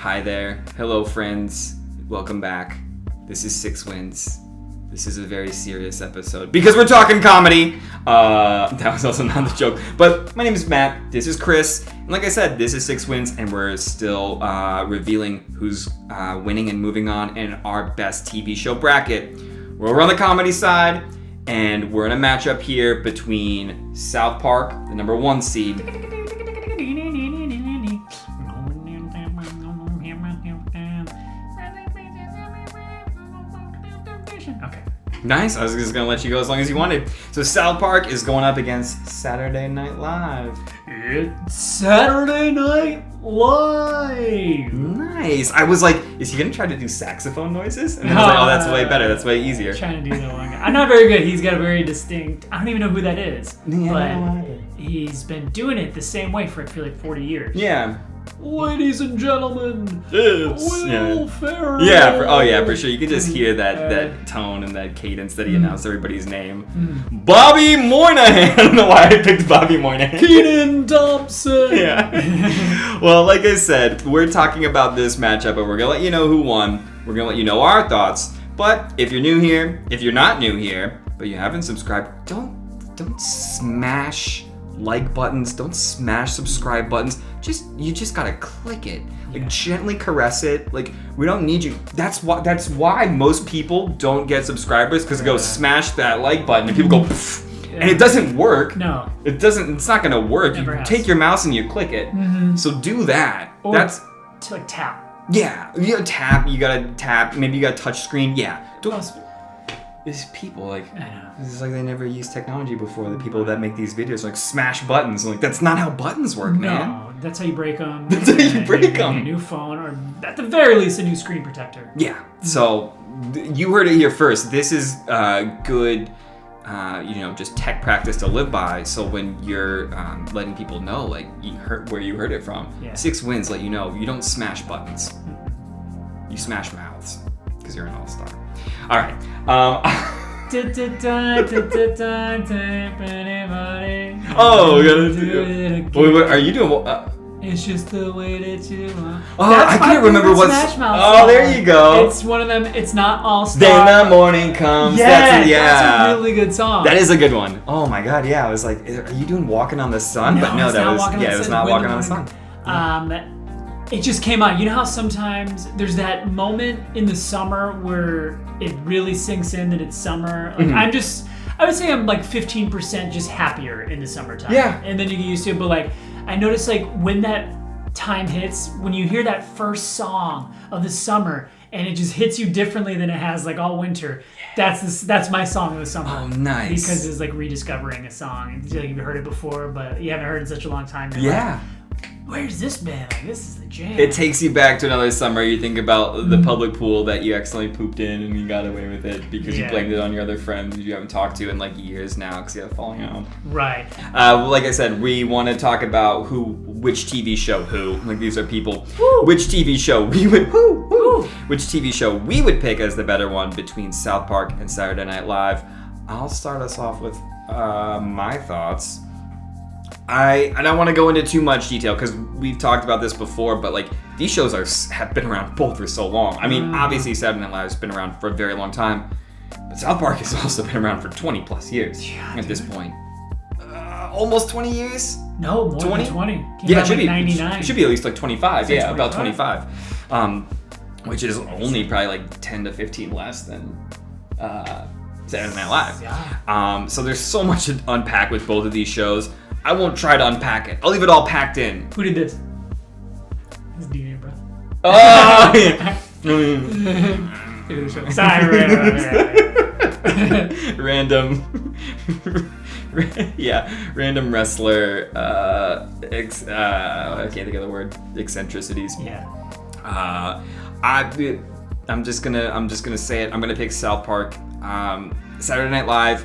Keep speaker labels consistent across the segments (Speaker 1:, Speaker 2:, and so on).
Speaker 1: Hi there. Hello, friends. Welcome back. This is Six Wins. This is a very serious episode because we're talking comedy. That was also not the joke. But my name is Matt. This is Chris. And like I said, this is Six Wins, and we're still revealing who's winning and moving on in our best TV show bracket. We're on the comedy side, and we're in a matchup here between South Park, the number 1 seed.
Speaker 2: Okay.
Speaker 1: Nice. I was just going to let you go as long as you wanted. So South Park is going up against Saturday Night Live.
Speaker 2: It's Saturday Night Live.
Speaker 1: Nice. I was like, is he going to try to do saxophone noises? And I was like, oh, that's way better. That's way easier.
Speaker 2: Trying to do the one guy. I'm not very good. He's got a very distinct... I don't even know who that is.
Speaker 1: Yeah,
Speaker 2: but he's been doing it the same way for, I feel like, 40 years.
Speaker 1: Yeah.
Speaker 2: Ladies and gentlemen,
Speaker 1: Will
Speaker 2: Ferrell.
Speaker 1: Yeah, for sure. You can just hear that tone and that cadence that he announced everybody's name. Bobby Moynihan. I don't know why I picked Bobby Moynihan.
Speaker 2: Kenan Thompson.
Speaker 1: Yeah. Well, like I said, we're talking about this matchup, and we're gonna let you know who won. We're gonna let you know our thoughts. But if you're new here, if you're not new here, but you haven't subscribed, don't smash like buttons, don't smash subscribe buttons. You just gotta click it. Like, gently caress it. Like, we don't need you. That's why most people don't get subscribers, because it goes smash that like button and people go pfft, and it doesn't work.
Speaker 2: No.
Speaker 1: It's not gonna work. You take your mouse and you click it. So do that.
Speaker 2: Or
Speaker 1: that's
Speaker 2: to like tap.
Speaker 1: Yeah. You gotta tap. Maybe you got a touch screen. Yeah. These people, like,
Speaker 2: I know.
Speaker 1: This is like they never used technology before. The people that make these videos like smash buttons. Like, that's not how buttons work, man.
Speaker 2: No, that's how you break them.
Speaker 1: That's how you break them.
Speaker 2: A new phone, or at the very least, a new screen protector.
Speaker 1: Yeah. So you heard it here first. This is good, just tech practice to live by. So when you're letting people know, like, where you heard it from, 6 Wins let you know you don't smash buttons. You smash mouths, because you're an all-star. All right. Oh, we gotta do it. Wait, are you doing?
Speaker 2: It's just the way that you want.
Speaker 1: Oh, I can't remember what. Oh, there you go.
Speaker 2: It's one of them. It's not all star.
Speaker 1: Then the morning comes.
Speaker 2: That's a really good song.
Speaker 1: That is a good one. Oh my god, yeah. I was like, are you doing Walking on the Sun? But no, that was it was not Walking on the Sun.
Speaker 2: It just came out. You know how sometimes there's that moment in the summer where it really sinks in that it's summer? Like, I would say I'm like 15% just happier in the summertime.
Speaker 1: Yeah.
Speaker 2: And then you get used to it. But like, I notice like when that time hits, when you hear that first song of the summer and it just hits you differently than it has like all winter. That's my song of the summer.
Speaker 1: Oh, nice.
Speaker 2: Because it's like rediscovering a song. It's like you've heard it before, but you haven't heard it in such a long time.
Speaker 1: Yeah.
Speaker 2: Where's this been? Like, this is the jam.
Speaker 1: It takes you back to another summer. You think about the public pool that you accidentally pooped in and you got away with it because you blamed it on your other friends you haven't talked to in like years now because you have falling out.
Speaker 2: Right.
Speaker 1: Like I said, we want to talk about which TV show like these are people.
Speaker 2: Woo.
Speaker 1: Which TV show which TV show we would pick as the better one between South Park and Saturday Night Live. I'll start us off with my thoughts. I don't want to go into too much detail because we've talked about this before, but like these shows have been around both for so long. I mean, obviously Saturday Night Live has been around for a very long time, but South Park has also been around for 20 plus years at this point. Almost 20 years?
Speaker 2: No, more 20? Than 20.
Speaker 1: Yeah, it should
Speaker 2: like
Speaker 1: be
Speaker 2: 99.
Speaker 1: It should be at least like 25. Yeah,
Speaker 2: 25?
Speaker 1: about 25. Which is only probably like 10 to 15 less than Saturday Night Live.
Speaker 2: Yeah.
Speaker 1: So there's so much to unpack with both of these shows. I won't try to unpack it. I'll leave it all packed in.
Speaker 2: Who did this? This is DNA, bro.
Speaker 1: Oh! Yeah.
Speaker 2: Sorry.
Speaker 1: Random. Random wrestler. I can't think of the word. Eccentricities.
Speaker 2: Yeah.
Speaker 1: I'm just gonna say it. I'm gonna pick South Park. Saturday Night Live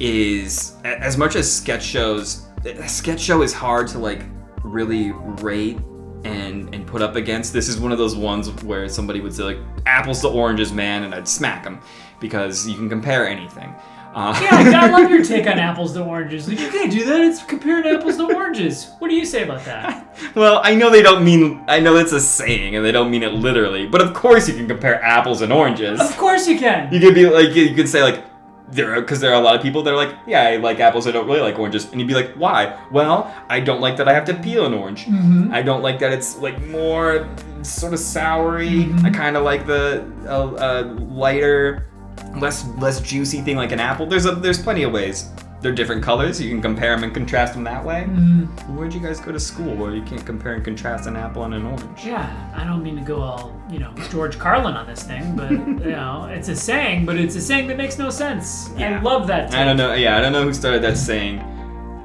Speaker 1: is, as much as sketch shows. A sketch show is hard to like really rate and put up against. This is one of those ones where somebody would say like apples to oranges, man, and I'd smack them because you can compare anything.
Speaker 2: Yeah, I love your take on apples to oranges. Like, you can't do that. It's comparing apples to oranges. What do you say about that?
Speaker 1: Well, I know they don't mean... I know it's a saying, and they don't mean it literally. But of course you can compare apples and oranges.
Speaker 2: Of course you can.
Speaker 1: You could be like... You could say, like... Because there are a lot of people that are like, yeah, I like apples, I don't really like oranges. And you'd be like, why? Well, I don't like that I have to peel an orange.
Speaker 2: Mm-hmm.
Speaker 1: I don't like that it's, like, more sort of soury.
Speaker 2: Mm-hmm.
Speaker 1: I kind of like the lighter... less juicy thing like an apple. There's plenty of ways. They're different colors. You can compare them and contrast them that way. Where'd you guys go to school where you can't compare and contrast an apple and an orange?
Speaker 2: Yeah, I don't mean to go all, George Carlin on this thing, but, it's a saying, but it's a saying that makes no sense.
Speaker 1: Yeah.
Speaker 2: I love that.
Speaker 1: I don't know. Yeah, I don't know who started that saying.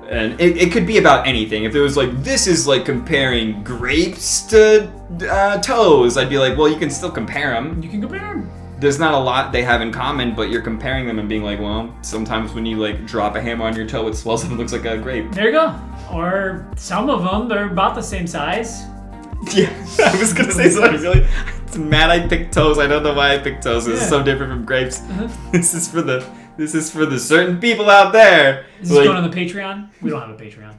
Speaker 1: And it could be about anything. If it was like, this is like comparing grapes to toes, I'd be like, well, you can still compare them.
Speaker 2: You can compare them.
Speaker 1: There's not a lot they have in common, but you're comparing them and being like, well, sometimes when you like drop a hammer on your toe, it swells up and looks like a grape.
Speaker 2: There you go. Or some of them, they're about the same size.
Speaker 1: Yeah, I was gonna say something really. It's mad I picked toes. I don't know why I picked toes. It's so different from grapes.
Speaker 2: Uh-huh.
Speaker 1: This is for the certain people out there.
Speaker 2: Is this going on the Patreon? We don't have a Patreon.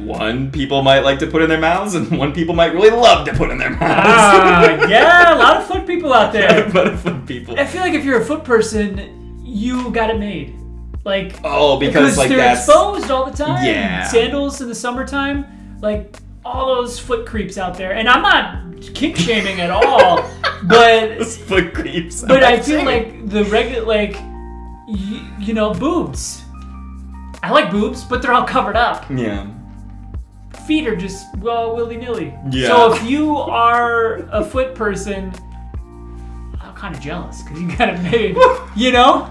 Speaker 1: One people might like to put in their mouths, and one people might really love to put in their mouths.
Speaker 2: Yeah, a lot of foot people out there.
Speaker 1: A lot of foot people.
Speaker 2: I feel like if you're a foot person, you got it made. Like,
Speaker 1: because like
Speaker 2: they're
Speaker 1: that's
Speaker 2: exposed all the time.
Speaker 1: Yeah.
Speaker 2: Sandals in the summertime, like all those foot creeps out there. And I'm not kink shaming at all, but
Speaker 1: those foot creeps.
Speaker 2: But I feel like the regular, boobs. I like boobs, but they're all covered up.
Speaker 1: Yeah.
Speaker 2: Feet are just, willy-nilly.
Speaker 1: Yeah.
Speaker 2: So if you are a foot person, I'm kind of jealous because you got it made,
Speaker 1: Yeah,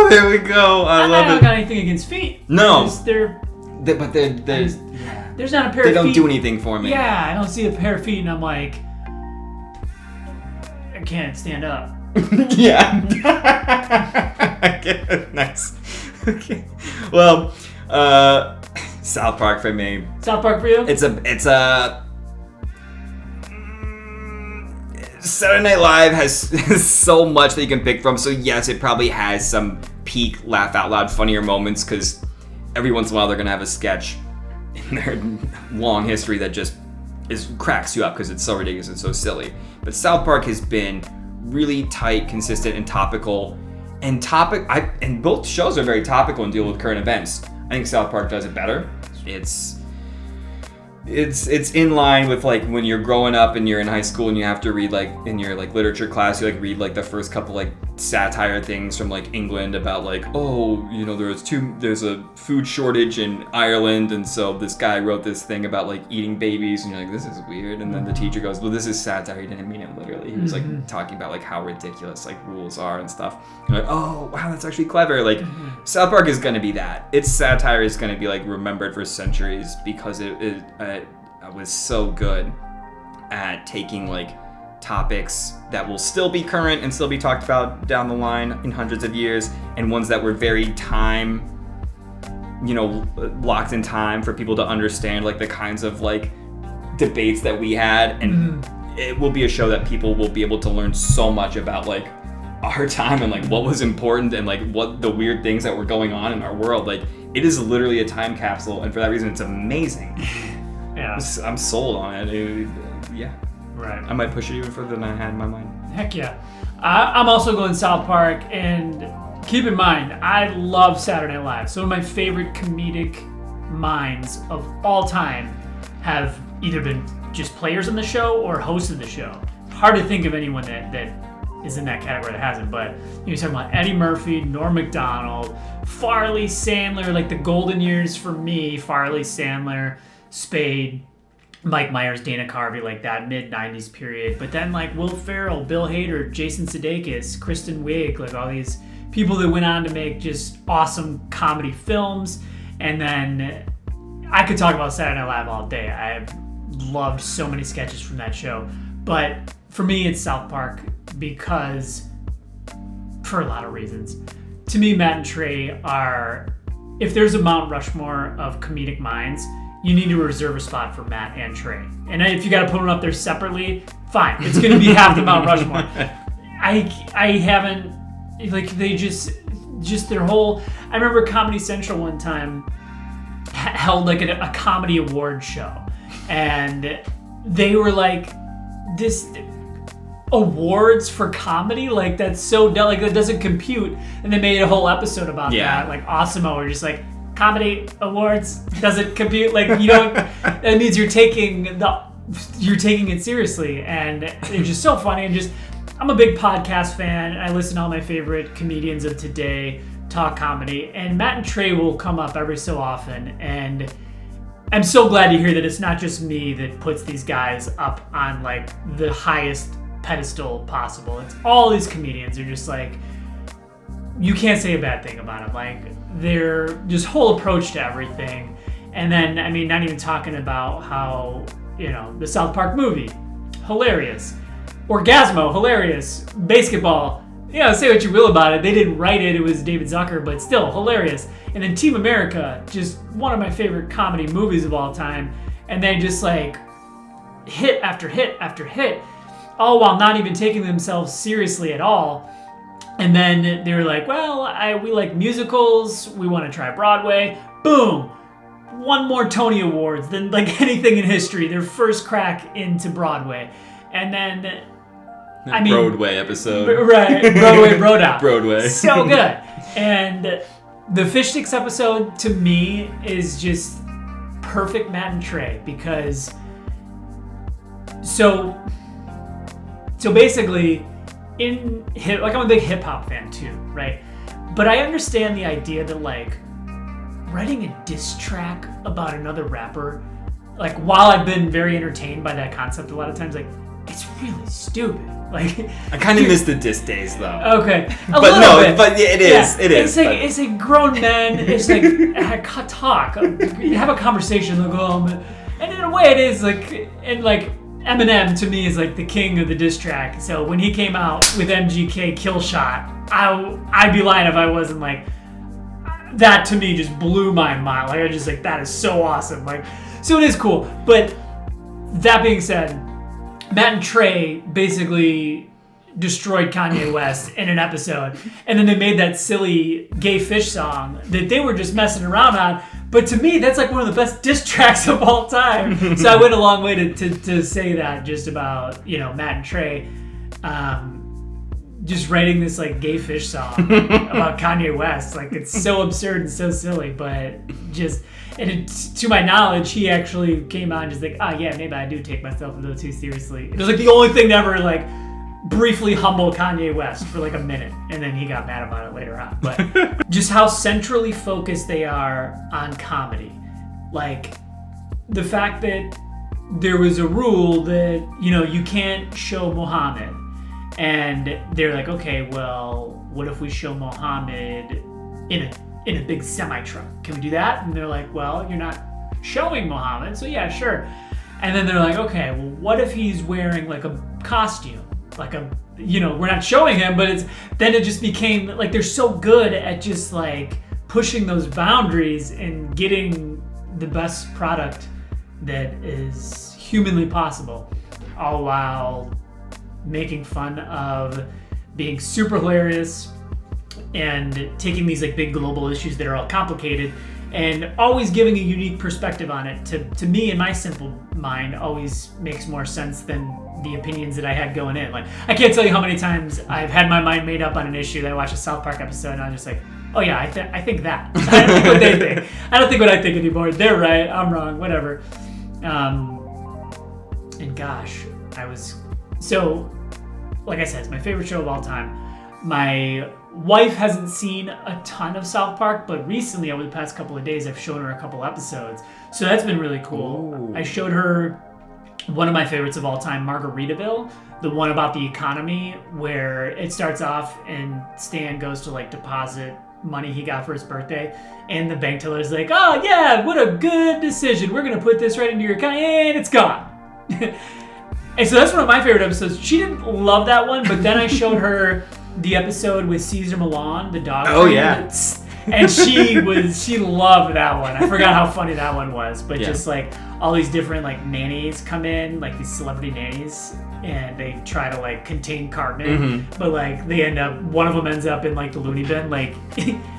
Speaker 1: there we go. I love it.
Speaker 2: I don't got anything against feet.
Speaker 1: No.
Speaker 2: But there's not a pair of feet.
Speaker 1: They don't do anything for me.
Speaker 2: Yeah, I don't see a pair of feet and I'm like, I can't stand up.
Speaker 1: Yeah. Okay, nice. Okay. Well, South Park for me.
Speaker 2: South Park for you?
Speaker 1: It's a Saturday Night Live has so much that you can pick from. So yes, it probably has some peak laugh out loud funnier moments because every once in a while they're gonna have a sketch in their long history that just cracks you up because it's so ridiculous and so silly. But South Park has been really tight, consistent, and topical. And both shows are very topical and deal with current events. I think South Park does it better. It's in line with like when you're growing up and you're in high school and you have to read like in your like literature class, you like read like the first couple like satire things from like England about like, there's a food shortage in Ireland and so this guy wrote this thing about like eating babies and you're like, this is weird, and then the teacher goes, well, this is satire, he didn't mean it literally. He was like talking about like how ridiculous like rules are and stuff. You're like, oh wow, that's actually clever. Like South Park is gonna be that. Its satire is gonna be like remembered for centuries because it was so good at taking like topics that will still be current and still be talked about down the line in hundreds of years, and ones that were very locked in time for people to understand like the kinds of like debates that we had, and it will be a show that people will be able to learn so much about like our time and like what was important and like what the weird things that were going on in our world. Like it is literally a time capsule, and for that reason it's amazing.
Speaker 2: Yeah,
Speaker 1: I'm sold on it. Yeah.
Speaker 2: Right.
Speaker 1: I might push it even further than I had in my mind.
Speaker 2: Heck yeah. I'm also going South Park, and keep in mind, I love Saturday Night Live. Some of my favorite comedic minds of all time have either been just players in the show or hosted the show. Hard to think of anyone that is in that category that hasn't, but you're talking about Eddie Murphy, Norm Macdonald, Farley, Sandler, like the golden years for me, Farley, Sandler, Spade, Mike Myers, Dana Carvey, like that mid-90s period. But then like Will Ferrell, Bill Hader, Jason Sudeikis, Kristen Wiig, like all these people that went on to make just awesome comedy films. And then I could talk about Saturday Night Live all day. I loved so many sketches from that show. But for me, it's South Park because, for a lot of reasons. To me, Matt and Trey are, if there's a Mount Rushmore of comedic minds, you need to reserve a spot for Matt and Trey. And if you got to put them up there separately, fine. It's going to be half the Mount Rushmore. I haven't like they just their whole. I remember Comedy Central one time held like a comedy award show, and they were like, this awards for comedy, like that's so like that doesn't compute, and they made a whole episode about that. Like Awesemo were just like, comedy awards doesn't compute, like, you know, that means you're taking it seriously, and it's just so funny. And just, I'm a big podcast fan. I listen to all my favorite comedians of today talk comedy, and Matt and Trey will come up every so often, and I'm so glad to hear that it's not just me that puts these guys up on like the highest pedestal possible. It's all these comedians are just like, you can't say a bad thing about them. Like, their just whole approach to everything. And then, I mean, not even talking about how, you know, the South Park movie, hilarious. Orgasmo, hilarious. Basketball, you know, say what you will about it. They didn't write it. It was David Zucker, but still hilarious. And then Team America, just one of my favorite comedy movies of all time. And then just like hit after hit after hit, all while not even taking themselves seriously at all. And then they were like, well, we like musicals. We want to try Broadway. Boom. One more Tony Awards than like anything in history. Their first crack into Broadway. And then, I mean...
Speaker 1: Broadway episode.
Speaker 2: Right. Broadway, Broadout.
Speaker 1: Broadway.
Speaker 2: So good. And the Fish Sticks episode, to me, is just perfect Matt and Trey. Because... So basically... like, I'm a big hip-hop fan too, right? But I understand the idea that like writing a diss track about another rapper, like, while I've been very entertained by that concept a lot of times, like, it's really stupid. Like,
Speaker 1: I kind of miss the diss days though.
Speaker 2: Okay,
Speaker 1: but no, bit. But yeah, it is.
Speaker 2: Yeah. It is. It's like grown men. It's like talk. You have a conversation. Like, and in a way, it is like, and like. Eminem to me is like the king of the diss track. So when he came out with MGK Kill Shot, I'd be lying if I wasn't like, that to me just blew my mind. Like, I was just like, that is so awesome. Like, so it is cool. But that being said, Matt and Trey basically destroyed Kanye West in an episode, and then they made that silly Gay Fish song that they were just messing around on. But to me, that's like one of the best diss tracks of all time. So I went a long way to say that just about, you know, Matt and Trey just writing this like Gay Fish song about Kanye West. Like, it's so absurd and so silly, but just, and to my knowledge, he actually came out and just like, yeah, maybe I do take myself a little too seriously. It was like the only thing to ever like briefly humble Kanye West for like a minute, and then he got mad about it later on. But just how centrally focused they are on comedy. Like, the fact that there was a rule that, you know, you can't show Muhammad, and they're like, okay, well, what if we show Muhammad in a big semi-truck? Can we do that? And they're like, well, you're not showing Muhammad, so yeah, sure. And then they're like, okay, well, what if he's wearing like a costume? Like a, you know, we're not showing him, but then it just became like, they're so good at just like pushing those boundaries and getting the best product that is humanly possible, all while making fun of being super hilarious and taking these like big global issues that are all complicated and always giving a unique perspective on it. To me, in my simple mind, always makes more sense than the opinions that I had going in. Like, I can't tell you how many times I've had my mind made up on an issue that I watched a South Park episode and I'm just like, oh yeah, I think that. I don't think what they think. I don't think what I think anymore. They're right, I'm wrong, whatever. And gosh, like I said, it's my favorite show of all time. My wife hasn't seen a ton of South Park, but recently, over the past couple of days, I've shown her a couple episodes. So that's been really cool. Ooh. I showed her one of my favorites of all time, Margaritaville, the one about the economy, where it starts off and Stan goes to like deposit money he got for his birthday, and the bank teller is like, oh yeah, what a good decision. We're going to put this right into your account, and it's gone. And so that's one of my favorite episodes. She didn't love that one, but then I showed her the episode with Caesar Milan, the dog.
Speaker 1: Oh, yeah.
Speaker 2: And she loved that one. I forgot how funny that one was, but just like all these different like nannies come in, like these celebrity nannies, and they try to like contain Cartman, but like one of them ends up in like the loony bin, like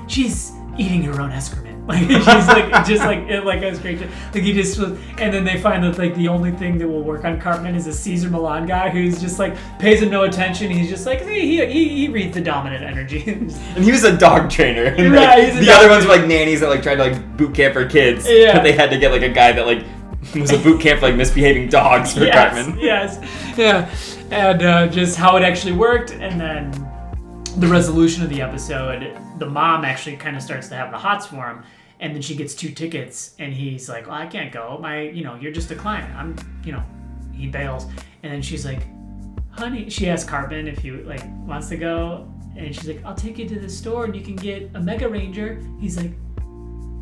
Speaker 2: she's eating her own excrement. Like she's like just like it like as great. Like he just was, and then they find that like the only thing that will work on Cartman is a Caesar Milan guy who's just like pays him no attention. He's just like he reads the dominant energy.
Speaker 1: And he was a dog trainer. And
Speaker 2: right.
Speaker 1: The other ones were like nannies that like tried to like boot camp for kids.
Speaker 2: Yeah.
Speaker 1: But they had to get like a guy that like was a boot camp for like misbehaving dogs for Cartman.
Speaker 2: Yes. Yeah. And just how it actually worked, and then the resolution of the episode, the mom actually kind of starts to have the hots for him, and then she gets 2 tickets, and he's like, well, I can't go. You're just a client. He bails. And then she's like, honey, she asks Cartman if he like wants to go, and she's like, I'll take you to the store and you can get a Mega Ranger. He's like,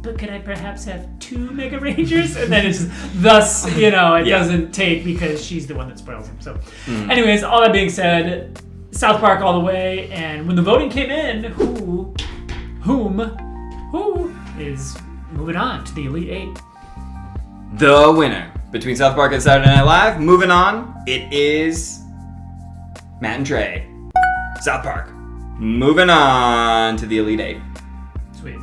Speaker 2: but could I perhaps have 2 Mega Rangers? And then it's just, thus, it doesn't take because she's the one that spoils him. So anyways, all that being said, South Park all the way, and when the voting came in, who is moving on to the Elite 8?
Speaker 1: The winner between South Park and Saturday Night Live, moving on, it is Matt and Trey. South Park, moving on to the Elite 8.
Speaker 2: Sweet.